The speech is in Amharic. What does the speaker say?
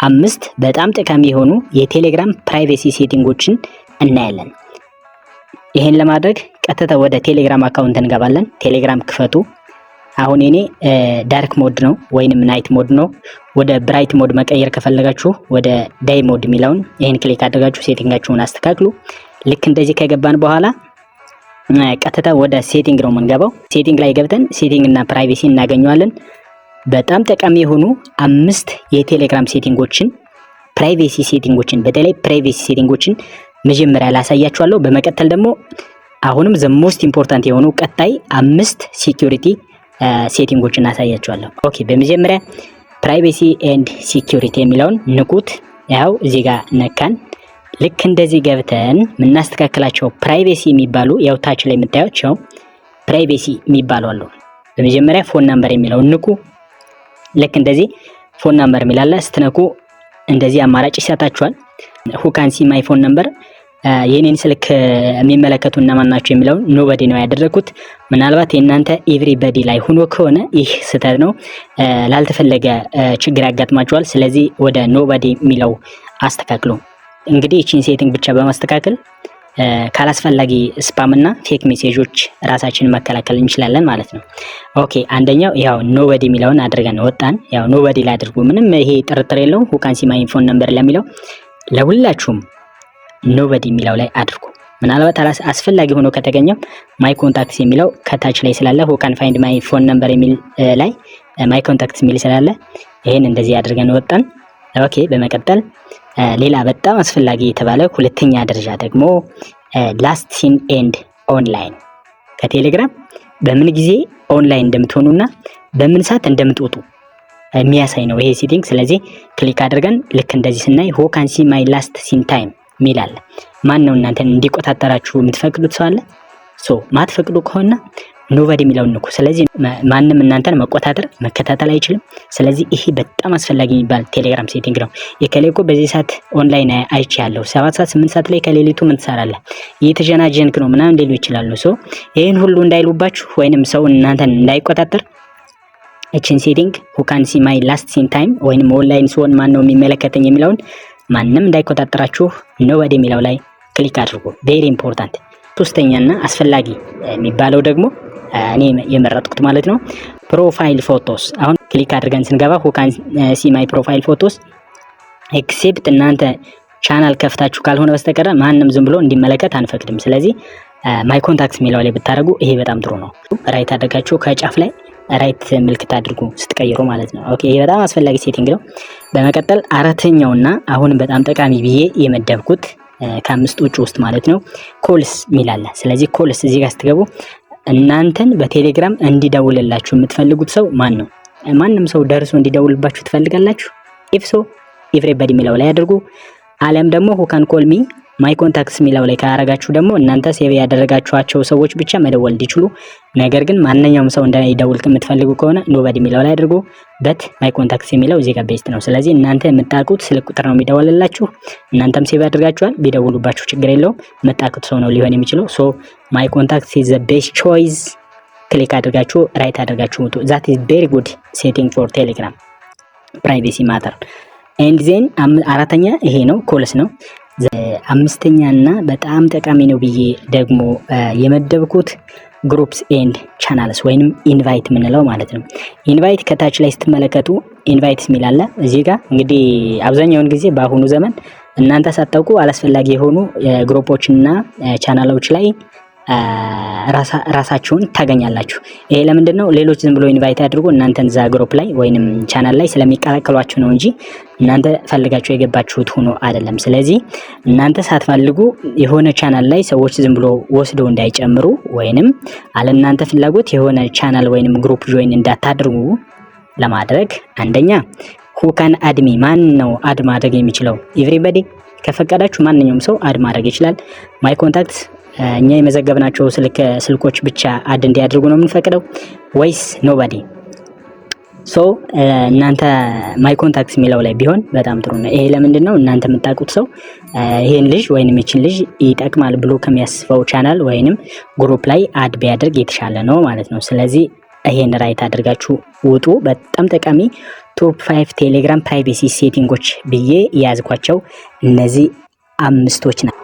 አምስት በጣም ጠቃሚ የሆኑ የቴሌግራም ፕራይቬሲ ሴቲንጎችን እናያለን። ይሄን ለማድረግ ቀጥታ ወደ ቴሌግራም አካውንት እንገባለን። ቴሌግራም ክፈቱ። አሁን እኔ ዳርክ ሞድ ነው ወይንም ናይት ሞድ ነው። ወደ ብራይት ሞድ መቀየር ከፈለጋችሁ ወደ ዳይ ሞድ የሚለውን ይሄን ክሊክ አድርጋችሁ ሴቲንጋችሁን አስተካክሉ። ልክ እንደዚህ ከገባን በኋላ ቀጥታ ወደ ሴቲንግ ነው የምንገባው። ሴቲንግ ላይ ገብተን ሴቲንግ እና ፕራይቬሲ እናገኘዋለን። በጣም ጠቃሚ የሆኑ 5 የቴሌግራም ሴቲንጎችን ፕራይቬሲ ሴቲንጎችን በተለይ ፕራይቬሲ ሴቲንጎችን መጀመሪያ ላሳያችኋለሁ። በመቀጠል ደግሞ አሁንም ዘ ሞስት ኢምፖርታንት የሆኑ ቀጣይ 5 ሴኩሪቲ ሴቲንጎችን አሳያችኋለሁ። ኦኬ በመጀመሪያ ፕራይቬሲ ኤንድ ሴኩሪቲ የሚለውን ንቁት። ያው እዚህ ጋር ነካን። ልክ እንደዚህ ገብተን ምናስተካክላቸው ፕራይቬሲ የሚባሉ ያው ታች ላይ የምታዩቸው ፕራይቬሲ የሚባሉ አሉ። በመጀመሪያ ፎን ናምበር የሚለውን ንቁ። ልክ እንደዚህ ፎን ናምበር የሚላለ ስትነኩ እንደዚህ አማራጭ ይሰጣችኋል። who can see my phone number የኔን ስልክ የሚመለከቱ እነማን ናቸው የሚለውን ኖባዲ ነው ያደረኩት። ምናልባት የእናንተ ኤቭሪባዲ ላይ ሆኖ ከሆነ ይህ ስህተት ነው፣ ላልተፈለገ ችግር ያጋጥማችኋል። ስለዚህ ወደ ኖባዲ የሚለው አስተካክሉ። እንግዲህ እቺን ሴቲንግ ብቻ በማስተካከል ካላስፈላጊ ስፓም እና ፌክ ሜሴጆች ራሳችንን መከላከል እንችላለን ማለት ነው። ኦኬ አንደኛው ያው ኖባዲ የሚለውን አድርገን ወጣን። ያው ኖባዲ ላይ አድርጉ፣ ምንም ይሄ ጥርጥር የለውም። who can see my phone number ለሚለው ለሁላችሁም ኖባዲ የሚለው ላይ አድርጉ። ምናልባት አስፈላጊ ሆኖ ከተገኘው ማይ ኮንታክትስ የሚለው ከታች ላይ ስላለ who can find my phone number የሚል ላይ ማይ ኮንታክትስ የሚል ስላለ ይሄን እንደዚህ አድርገን ወጣን። ኦኬ በመቀጠል ሌላ በጣም አስፈላጊ የተባለ ሁለተኛ ደረጃ ደግሞ ላስት ሲን ኤንድ ኦንላይን ከቴሌግራም በምን ጊዜ ኦንላይን እንደምትሆኑና በምን ሰዓት እንደምትወጡ የሚያሳይ ነው ይሄ ሴቲንግ። ስለዚህ ክሊክ አድርገን ልክ እንደዚህ ስናይ who can see my last seen time ሚላል ማን ነው እናንተን እንዲቆጣጠራችሁ የምትፈቅዱት ሰው አለ? ማትፈቅዱ ከሆነ ኖባዲ የሚለውን ንኩ። ስለዚህ ማንም እናንተን መቆጣጠር መከታተል አይችልም። ስለዚህ ይሄ በጣም አስፈላጊ የሚባል ቴሌግራም ሴቲንግ ነው። የከሌኮ በዚህ ሰዓት ኦንላይን አይቻለሁ 7 ሰዓት 8 ሰዓት ላይ ከሌሊቱ ምን ትሰራለህ እየተጀናጀንክ ነው ምናምን ሊሉ ይችላሉ። ይሄን ሁሉ እንዳይሉባችሁ ወይንም ሰው እናንተን እንዳይቆጣጠር እቺን ሴቲንግ who can see my last seen time ወይንም ኦንላይን ሲሆን ማን ነው የሚመለከተኝ የሚለውን ማንንም እንዳይቆጣጠራችሁ ኖባዲ የሚለው ላይ ክሊክ አድርጉ። ቬሪ ኢምፖርታንት። ሶስተኛና አስፈላጊ የሚባለው ደግሞ እኔ የመረጥኩት ማለት ነው ፕሮፋይል ፎቶስ። አሁን ክሊክ አድርገን ስንገባ who can see my profile photos ኤክሴፕት እናንተ ቻናል ከፍታችሁ ካልሆነ በስተቀር ማንንም ዝም ብሎ እንዲመለከት አንፈቅድም። ስለዚህ ማይ ኮንታክትስ የሚለው ላይ ብታደርጉ ይሄ በጣም ጥሩ ነው። ራይት አድርጋችሁ ከጫፍ ላይ ራይት ምልክት አድርጉ ስትቀይሩ ማለት ነው። ኦኬ ይሄ በጣም አስፈላጊ ሴቲንግ ነው። በመቀጠል አራተኛውና አሁን በጣም ጠቃሚ ብዬ የመደብኩት ከአምስት ውስጥ ማለት ነው ኮልስ ሚላለ። ስለዚህ ኮልስ እዚህ ጋር ስትገቡ እናንተን በቴሌግራም እንዲደውልላችሁ የምትፈልጉት ሰው ማን ነው? ማንም ሰው ደርሶ እንዲደውልባችሁ ትፈልጋላችሁ? ኢፍ ሶ ኤቭሪባዲ ሚለው ላይ አድርጉ። አለም ደግሞ who can call me ማይ ኮንታክትስ ሚለው ላይ ካረጋችሁ ደግሞ እናንተ ሴቭ ያደረጋችኋቸው ሰዎች ብቻ መደወል እንዲችሉ፣ ነገር ግን ማንኛውም ሰው እንዳይደውል የምትፈልጉ ከሆነ ኖባዲ ሚለው ላይ አድርጉ። በት ማይ ኮንታክትስ የሚለው እዚህ ጋር ቤስት ነው። ስለዚህ እናንተ የምታውቁት ስልክ ቁጥር ነው የሚደወልላችሁ። እናንተም ሴቭ ያደርጋችኋል፣ ቢደውሉባችሁ ችግር የለውም። የምታውቁት ሰው ነው ሊሆን የሚችለው። ማይ ኮንታክትስ ኢዝ ዘ ቤስት ቾይስ። ክሊክ አድርጋችሁ ራይት አድርጋችሁ ወጡ። ዛት ኢዝ ቬሪ ጉድ ሴቲንግ ፎር ቴሌግራም ፕራይቬሲ ማተር ኤንድ ዜን አራተኛ ይሄ ነው ኮልስ ነው። አምስተኛና በጣም ጠቃሚ ነው ብዬ ደግሞ የመደብኩት ግሩፕስ ኤንድ ቻናልስ ወይንም ኢንቫይት ምንለው ማለት ነው። ኢንቫይት ከታች ላይ ስትመለከቱ ኢንቫይትስ ሚላለ እዚህ ጋር እንግዲህ አብዛኛውን ጊዜ በአሁኑ ዘመን እናንተ ሳታውቁ አላስፈላጊ የሆኑ ግሩፖችና ቻናሎች ላይ ራሳችሁን ታገኛላችሁ። ይሄ ለምንድን ነው? ሌሎች ዝም ብሎ ኢንቫይት አድርጎ እናንተን ዛ ግሩፕ ላይ ወይንም ቻናል ላይ ስለሚቀላቀሏችሁ ነው እንጂ እናንተ ፈልጋችሁ የገባችሁት ሆኖ አይደለም። ስለዚህ እናንተ ሳትፈልጉ የሆነ ቻናል ላይ ሰዎች ዝም ብሎ ወስደው እንዳይጨምሩ ወይንም አለ እናንተ ፍላጎት የሆነ ቻናል ወይንም ግሩፕ ጆይን እንዳታደርጉ ለማድረግ አንደኛ who can add me ማን ነው አድ ማድረግ የሚችለው? ኤቭሪባዲ ከፈቀዳችሁ ማንኛውም ሰው አድ ማድረግ ይችላል። ማይ ኮንታክትስ እኛ የመዘገብናቸው ስልኮች ብቻ አድ እንዲያደርጉ ነው የምንፈቅደው ወይስ ኖባዲ? እናንተ ማይ ኮንታክትስ የሚለው ላይ ቢሆን በጣም ጥሩ ነው። ይሄ ለምንድን ነው? እናንተ የምታውቁት ሰው ይሄን ልጅ ወይንም እቺን ልጅ ይጠቅማል ብሎ ከሚያስበው ቻናል ወይንም ግሩፕ ላይ አድ ቢያደርግ የተሻለ ነው ማለት ነው። ስለዚህ ይሄን ራይት አድርጋችሁ ውጡ። በጣም ጠቃሚ ቶፕ 5 ቴሌግራም ፕራይቬሲ ሴቲንጎች ብዬ የያዝኳቸው እነዚህ 5ቶች ናቸው።